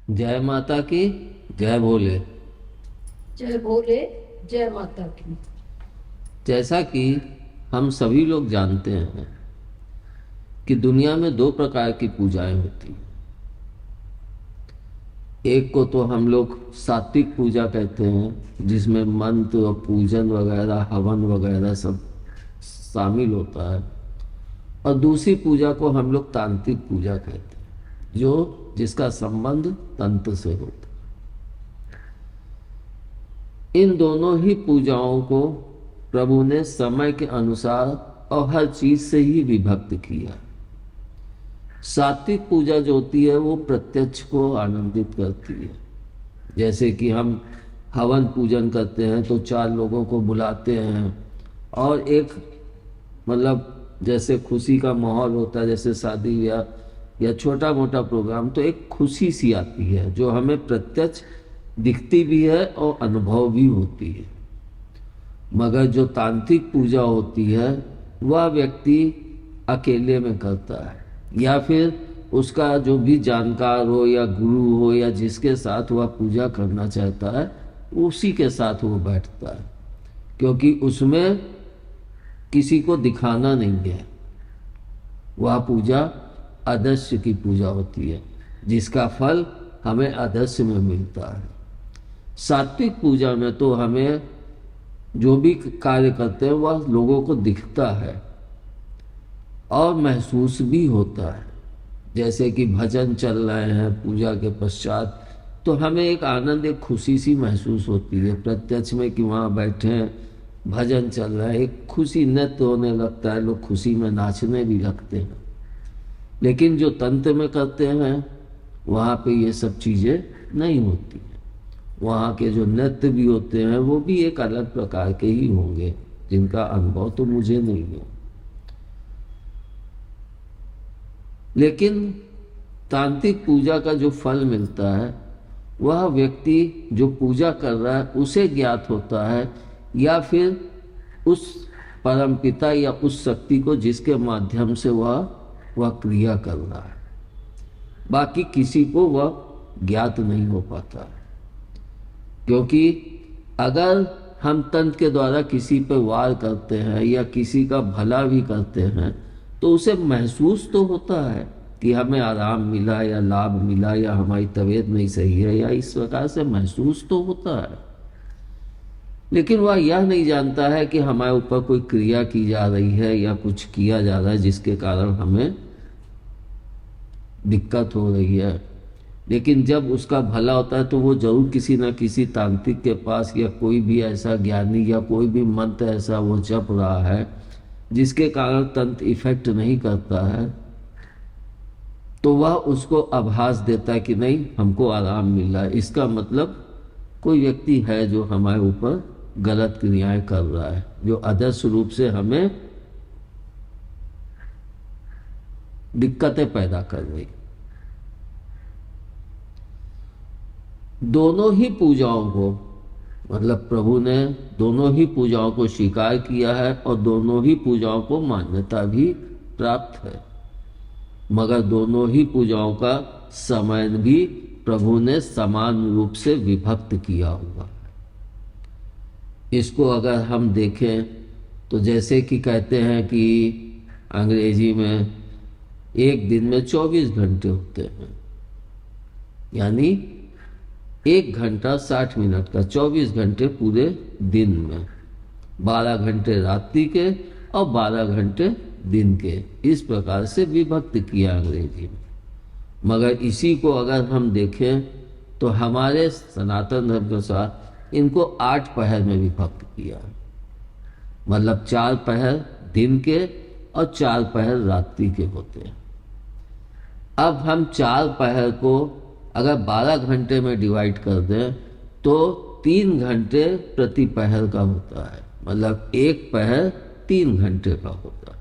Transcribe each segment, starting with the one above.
जय माता की। जय भोले। जय भोले। जय माता की। जैसा कि हम सभी लोग जानते हैं कि दुनिया में दो प्रकार की पूजाएं होती हैं। एक को तो हम लोग सात्विक पूजा कहते हैं, जिसमें मंत्र और पूजन वगैरह हवन वगैरह सब शामिल होता है। और दूसरी पूजा को हम लोग तांत्रिक पूजा कहते हैं, जो जिसका संबंध तंत्र से होता है। इन दोनों ही पूजाओं को प्रभु ने समय के अनुसार और हर चीज से ही विभक्त किया। सात्विक पूजा जो होती है वो प्रत्यक्ष को आनंदित करती है। जैसे कि हम हवन पूजन करते हैं तो चार लोगों को बुलाते हैं और एक मतलब जैसे खुशी का माहौल होता है, जैसे शादी या छोटा मोटा प्रोग्राम, तो एक खुशी सी आती है जो हमें प्रत्यक्ष दिखती भी है और अनुभव भी होती है। मगर जो तांत्रिक पूजा होती है वह व्यक्ति अकेले में करता है, या फिर उसका जो भी जानकार हो या गुरु हो या जिसके साथ वह पूजा करना चाहता है उसी के साथ वो बैठता है, क्योंकि उसमें किसी को दिखाना नहीं है। वह पूजा अदृश्य की पूजा होती है, जिसका फल हमें अदृश्य में मिलता है। सात्विक पूजा में तो हमें जो भी कार्य करते हैं वह लोगों को दिखता है और महसूस भी होता है। जैसे कि भजन चल रहे हैं पूजा के पश्चात, तो हमें एक आनंद, एक खुशी सी महसूस होती है प्रत्यक्ष में कि वहाँ बैठे हैं, भजन चल रहा है, एक खुशी, नृत्य होने लगता है, लोग खुशी में नाचने भी लगते हैं। लेकिन जो तंत्र में करते हैं वहाँ पे ये सब चीज़ें नहीं होती हैं। वहाँ के जो नृत्य भी होते हैं वो भी एक अलग प्रकार के ही होंगे, जिनका अनुभव तो मुझे नहीं है। लेकिन तांत्रिक पूजा का जो फल मिलता है वह व्यक्ति जो पूजा कर रहा है उसे ज्ञात होता है, या फिर उस परमपिता या उस शक्ति को जिसके माध्यम से वह क्रिया कर रहा है। बाकी किसी को वह ज्ञात नहीं हो पाता है। क्योंकि अगर हम तंत्र के द्वारा किसी पर वार करते हैं या किसी का भला भी करते हैं तो उसे महसूस तो होता है कि हमें आराम मिला या लाभ मिला या हमारी तबीयत नहीं सही है, या इस प्रकार से महसूस तो होता है। लेकिन वह यह नहीं जानता है कि हमारे ऊपर कोई क्रिया की जा रही है या कुछ किया जा रहा है जिसके कारण हमें दिक्कत हो रही है। लेकिन जब उसका भला होता है तो वो जरूर किसी न किसी तांत्रिक के पास या कोई भी ऐसा ज्ञानी या कोई भी मंत्र ऐसा वो जप रहा है जिसके कारण तंत्र इफेक्ट नहीं करता है, तो वह उसको आभास देता है कि नहीं, हमको आराम मिल रहा है। इसका मतलब कोई व्यक्ति है जो हमारे ऊपर गलत क्रियाएं कर रहा है, जो आदर्श रूप से हमें दिक्कतें पैदा कर रही। दोनों ही पूजाओं को मतलब प्रभु ने दोनों ही पूजाओं को स्वीकार किया है और दोनों ही पूजाओं को मान्यता भी प्राप्त है। मगर दोनों ही पूजाओं का समय भी प्रभु ने समान रूप से विभक्त किया हुआ। इसको अगर हम देखें तो जैसे कि कहते हैं कि अंग्रेजी में एक दिन में 24 घंटे होते हैं, यानी 1 घंटा 60 मिनट का, 24 घंटे पूरे दिन में, 12 घंटे रात्रि के और 12 घंटे दिन के, इस प्रकार से विभक्त किया अंग्रेजी में। मगर इसी को अगर हम देखें तो हमारे सनातन धर्म के अनुसार इनको 8 पहर में विभक्त किया, मतलब 4 पहर दिन के और 4 पहर रात्रि के होते हैं। अब हम 4 पहर को अगर 12 घंटे में डिवाइड कर दें तो 3 घंटे प्रति पहर का होता है, मतलब एक पहर 3 घंटे का होता है।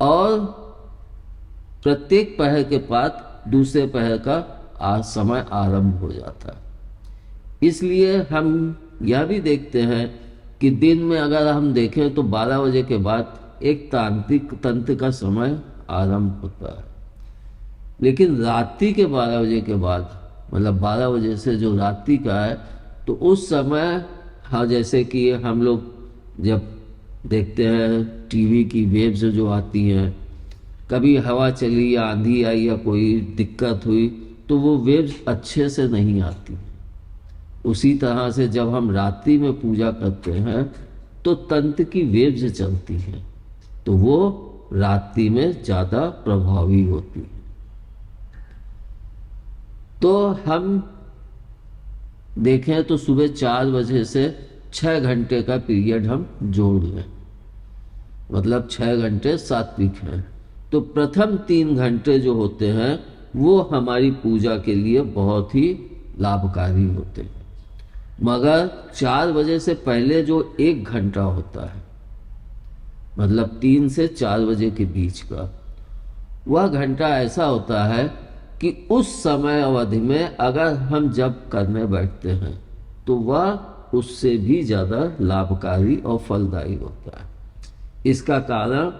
और प्रत्येक पहर के बाद दूसरे पहर का समय आरंभ हो जाता है। इसलिए हम यह भी देखते हैं कि दिन में अगर हम देखें तो 12 बजे के बाद एक तांत्रिक तंत्र का समय आरंभ होता है। लेकिन रात्रि के 12 बजे के बाद, मतलब 12 बजे से जो रात्रि का है, तो उस समय हाँ, जैसे कि हम लोग जब देखते हैं टीवी की वेव्स जो आती हैं, कभी हवा चली या आंधी आई या कोई दिक्कत हुई तो वो वेव्स अच्छे से नहीं आती। उसी तरह से जब हम रात्रि में पूजा करते हैं तो तंत्र की वेव्स चलती हैं, तो वो रात्रि में ज़्यादा प्रभावी होती है। तो हम देखें तो सुबह 4 बजे से 6 घंटे का पीरियड हम जोड़ लें, मतलब 6 घंटे सात्विक हैं। तो प्रथम 3 घंटे जो होते हैं वो हमारी पूजा के लिए बहुत ही लाभकारी होते हैं। मगर 4 बजे से पहले जो 1 घंटा होता है, मतलब 3 से 4 बजे के बीच का, वह घंटा ऐसा होता है कि उस समय अवधि में अगर हम जप करने बैठते हैं तो वह उससे भी ज़्यादा लाभकारी और फलदायी होता है। इसका कारण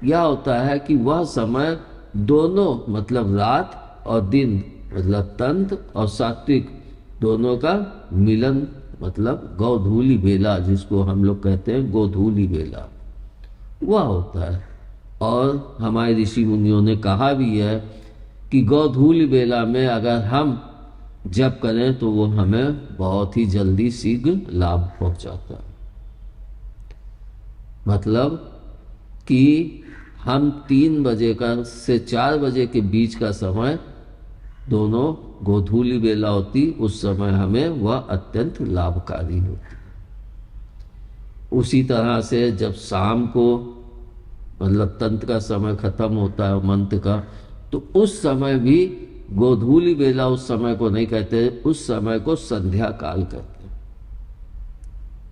यह होता है कि वह समय दोनों, मतलब रात और दिन, मतलब तंत्र और सात्विक दोनों का मिलन, मतलब गोधूली बेला, जिसको हम लोग कहते हैं गोधूली बेला, वह होता है। और हमारे ऋषि मुनियों ने कहा भी है कि गोधूली बेला में अगर हम जप करें तो वो हमें बहुत ही जल्दी शीघ्र लाभ पहुंचाता है। मतलब कि हम 3 बजे का से 4 बजे के बीच का समय दोनों गोधूली बेला होती, उस समय हमें वह अत्यंत लाभकारी होती। उसी तरह से जब शाम को, मतलब तंत्र का समय खत्म होता है मंत्र का, तो उस समय भी गोधूली बेला उस समय को नहीं कहते, उस समय को संध्या काल कहते हैं।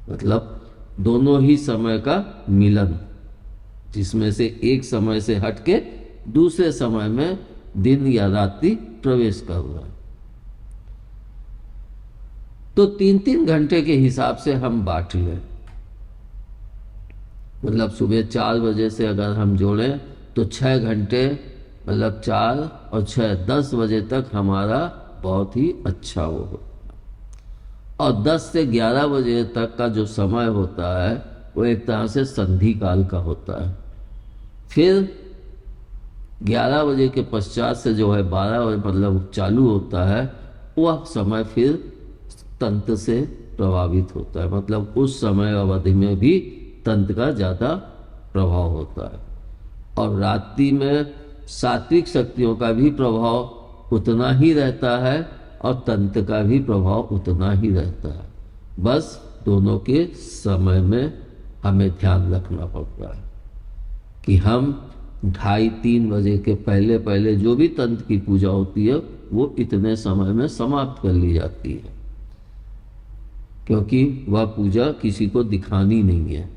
मतलब दोनों ही समय का मिलन, जिसमें से एक समय से हटके दूसरे समय में दिन या रात्रि प्रवेश कर रहा है। तो 3-3 घंटे के हिसाब से हम बांट लें, मतलब सुबह 4 बजे से अगर हम जोड़ें तो 6 घंटे, मतलब 4 और 6 10 बजे तक हमारा बहुत ही अच्छा हो। और 10 से 11 बजे तक का जो समय होता है वो एक तरह से संधि काल का होता है। फिर 11 बजे के पश्चात से जो है 12 बजे मतलब चालू होता है, वह समय फिर तंत्र से प्रभावित होता है। मतलब उस समय अवधि में भी तंत्र का ज़्यादा प्रभाव होता है। और रात्रि में सात्विक शक्तियों का भी प्रभाव उतना ही रहता है और तंत्र का भी प्रभाव उतना ही रहता है। बस दोनों के समय में हमें ध्यान रखना पड़ता है कि हम 2:30-3 बजे के पहले पहले जो भी तंत्र की पूजा होती है वो इतने समय में समाप्त कर ली जाती है, क्योंकि वह पूजा किसी को दिखानी नहीं है।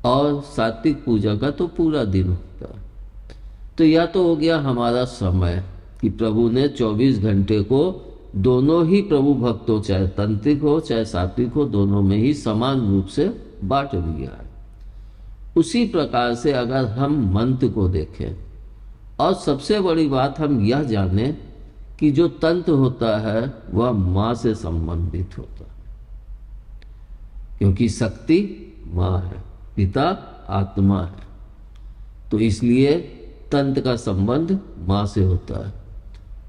और सात्विक पूजा का तो पूरा दिन होता है। तो यह तो हो गया हमारा समय कि प्रभु ने 24 घंटे को दोनों ही प्रभु भक्तों, चाहे तंत्रिक हो चाहे सात्विक हो, दोनों में ही समान रूप से बांट दिया है। उसी प्रकार से अगर हम मंत्र को देखें, और सबसे बड़ी बात हम यह जानें कि जो तंत्र होता है वह माँ से संबंधित होता है, क्योंकि शक्ति माँ है, पिता आत्मा है। तो इसलिए तंत्र का संबंध माँ से होता है।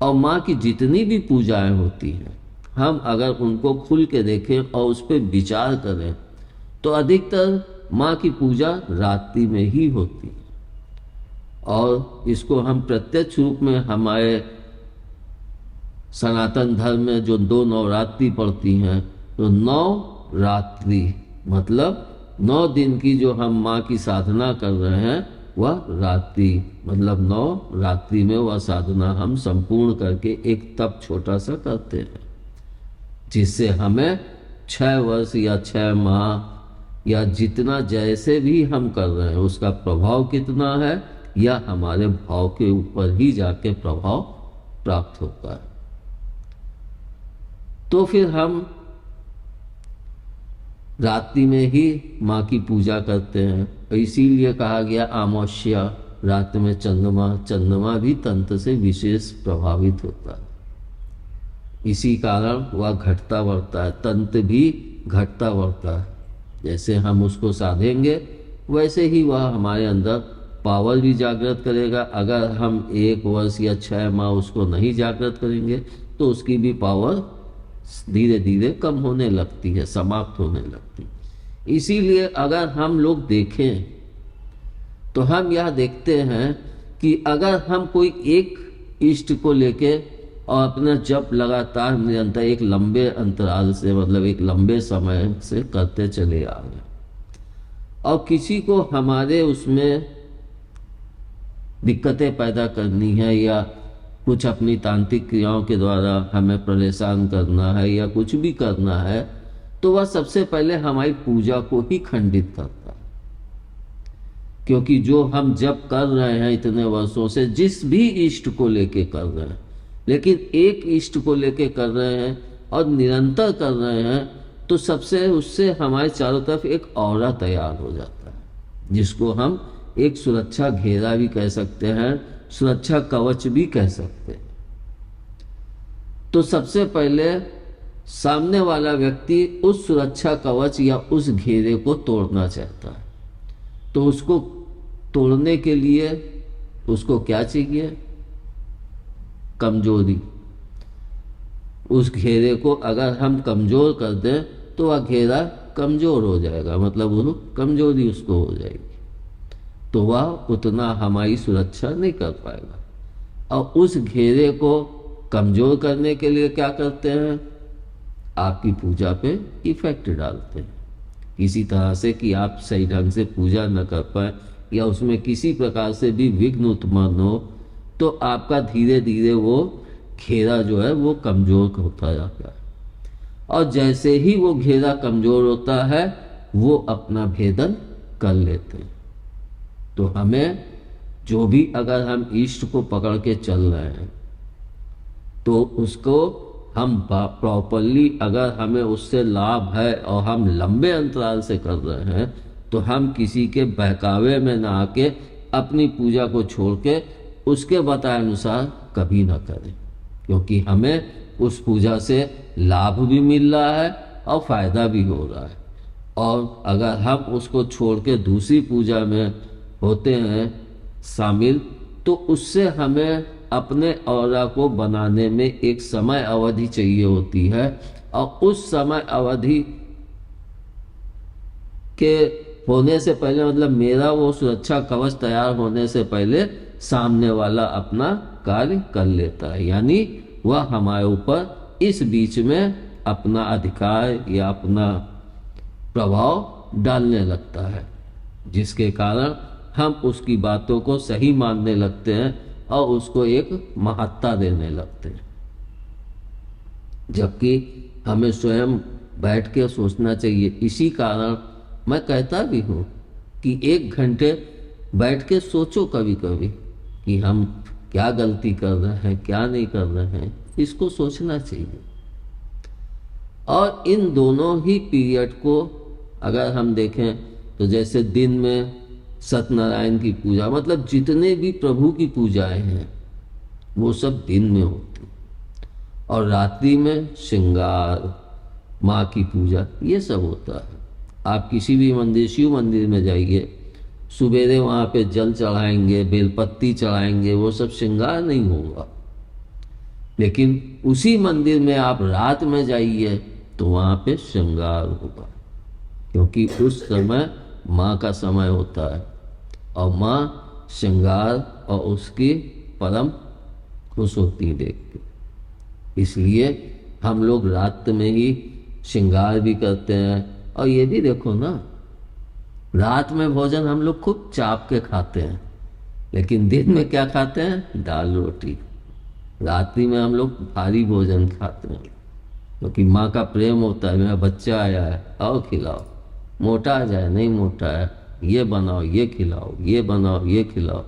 और माँ की जितनी भी पूजाएं होती हैं, हम अगर उनको खुल के देखें और उस पर विचार करें तो अधिकतर माँ की पूजा रात्रि में ही होती है। और इसको हम प्रत्यक्ष रूप में हमारे सनातन धर्म में जो 2 नवरात्रि पड़ती हैं, तो 9 रात्रि मतलब 9 दिन की जो हम माँ की साधना कर रहे हैं वह रात्रि, मतलब 9 रात्रि में वह साधना हम संपूर्ण करके एक तप छोटा सा करते हैं, जिससे हमें 6 वर्ष या 6 माह या जितना जैसे भी हम कर रहे हैं उसका प्रभाव कितना है, यह हमारे भाव के ऊपर ही जाके प्रभाव प्राप्त होता है। तो फिर हम रात्रि में ही माँ की पूजा करते हैं। इसीलिए कहा गया अमावस्या रात में चंद्रमा भी तंत्र से विशेष प्रभावित होता है। इसी कारण वह घटता बढ़ता है, तंत्र भी घटता बढ़ता है। जैसे हम उसको साधेंगे वैसे ही वह हमारे अंदर पावर भी जागृत करेगा। अगर हम 1 वर्ष या 6 माह उसको नहीं जागृत करेंगे तो उसकी भी पावर धीरे धीरे कम होने लगती है, समाप्त होने लगती है। इसीलिए अगर हम लोग देखें तो हम यह देखते हैं कि अगर हम कोई एक इष्ट को लेके और अपना जप लगातार निरंतर एक लंबे अंतराल से, मतलब एक लंबे समय से करते चले आ रहे, और किसी को हमारे उसमें दिक्कतें पैदा करनी है या कुछ अपनी तांत्रिक क्रियाओं के द्वारा हमें परेशान करना है या कुछ भी करना है, तो वह सबसे पहले हमारी पूजा को ही खंडित करता है। क्योंकि जो हम जप कर रहे हैं इतने वर्षों से, जिस भी इष्ट को लेके कर रहे हैं, लेकिन एक इष्ट को लेके कर रहे हैं और निरंतर कर रहे हैं, तो सबसे उससे हमारे चारों तरफ एक ऑरा तैयार हो जाता है, जिसको हम एक सुरक्षा घेरा भी कह सकते हैं, सुरक्षा कवच भी कह सकते हैं। तो सबसे पहले सामने वाला व्यक्ति उस सुरक्षा कवच या उस घेरे को तोड़ना चाहता है, तो उसको तोड़ने के लिए उसको क्या चाहिए? कमजोरी। उस घेरे को अगर हम कमजोर कर दें तो वह घेरा कमजोर हो जाएगा, मतलब वो कमजोरी उसको हो जाएगी, तो वह उतना हमारी सुरक्षा नहीं कर पाएगा। और उस घेरे को कमजोर करने के लिए क्या करते हैं? आपकी पूजा पे इफेक्ट डालते हैं किसी तरह से कि आप सही ढंग से पूजा न कर पाए या उसमें किसी प्रकार से भी विघ्न उत्पन्न हो, तो आपका धीरे धीरे वो घेरा जो है वो कमजोर होता जाता है। और जैसे ही वो घेरा कमजोर होता है वो अपना भेदन कर लेते हैं। तो हमें जो भी, अगर हम इष्ट को पकड़ के चल रहे हैं तो उसको हम प्रॉपरली, अगर हमें उससे लाभ है और हम लंबे अंतराल से कर रहे हैं, तो हम किसी के बहकावे में ना आके अपनी पूजा को छोड़ के उसके बताए अनुसार कभी ना करें, क्योंकि हमें उस पूजा से लाभ भी मिल रहा है और फायदा भी हो रहा है। और अगर हम उसको छोड़ के दूसरी पूजा में होते हैं शामिल, तो उससे हमें अपने औरा को बनाने में एक समय अवधि चाहिए होती है, और उस समय अवधि के होने से पहले, मतलब मेरा वो सुरक्षा कवच तैयार होने से पहले सामने वाला अपना कार्य कर लेता है, यानी वह हमारे ऊपर इस बीच में अपना अधिकार या अपना प्रभाव डालने लगता है, जिसके कारण हम उसकी बातों को सही मानने लगते हैं और उसको एक महत्ता देने लगते हैं। जबकि हमें स्वयं बैठ के सोचना चाहिए। इसी कारण मैं कहता भी हूँ कि 1 घंटे बैठ के सोचो कभी कभी कि हम क्या गलती कर रहे हैं, क्या नहीं कर रहे हैं, इसको सोचना चाहिए। और इन दोनों ही पीरियड को अगर हम देखें तो जैसे दिन में सत्यनारायण की पूजा, मतलब जितने भी प्रभु की पूजाएं हैं वो सब दिन में होती, और रात्रि में श्रृंगार, माँ की पूजा, ये सब होता है। आप किसी भी मंदिर, शिव मंदिर में जाइए, सुबेरे वहाँ पे जल चढ़ाएंगे, बेलपत्ती चढ़ाएंगे, वो सब श्रृंगार नहीं होगा। लेकिन उसी मंदिर में आप रात में जाइए तो वहाँ पे श्रृंगार होगा, क्योंकि उस समय माँ का समय होता है और माँ श्रृंगार और उसकी परम खुश होती देख के। इसलिए हम लोग रात में ही श्रृंगार भी करते हैं। और ये भी देखो ना, रात में भोजन हम लोग खूब चाप के खाते हैं, लेकिन दिन में क्या खाते हैं? दाल रोटी। रात्रि में हम लोग भारी भोजन खाते हैं, क्योंकि माँ का प्रेम होता है, मेरा बच्चा आया है, आओ खिलाओ, मोटा आ जाए, नहीं मोटा है, ये बनाओ, ये खिलाओ, ये बनाओ, ये खिलाओ।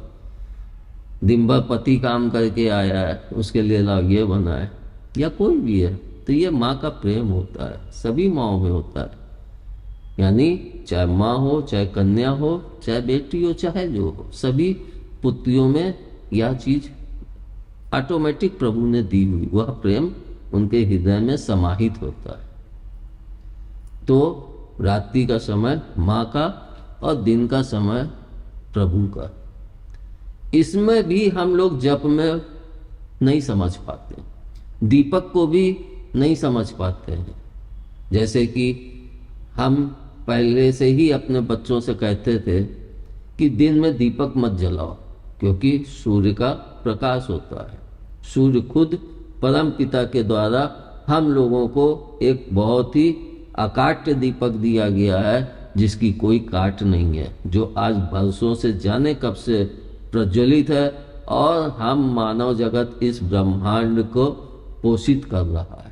दिन भर पति काम करके आया है, उसके लिए लाओ, ये बनाए, या कोई भी है। तो ये माँ का प्रेम होता है, सभी माँओं में होता है। यानी चाहे माँ हो, चाहे कन्या हो, चाहे बेटी हो, चाहे जो हो, सभी पुत्रियों में यह चीज ऑटोमेटिक प्रभु ने दी हुई, वह प्रेम उनके हृदय में समाहित होता है। तो रात्रि का समय माँ का और दिन का समय प्रभु का। इसमें भी हम लोग जप में नहीं समझ पाते, दीपक को भी नहीं समझ पाते हैं। जैसे कि हम पहले से ही अपने बच्चों से कहते थे कि दिन में दीपक मत जलाओ, क्योंकि सूर्य का प्रकाश होता है। सूर्य खुद परम पिता के द्वारा हम लोगों को एक बहुत ही अकाट्य दीपक दिया गया है, जिसकी कोई काट नहीं है, जो आज वर्षों से जाने कब से प्रज्वलित है और हम मानव जगत इस ब्रह्मांड को पोषित कर रहा है।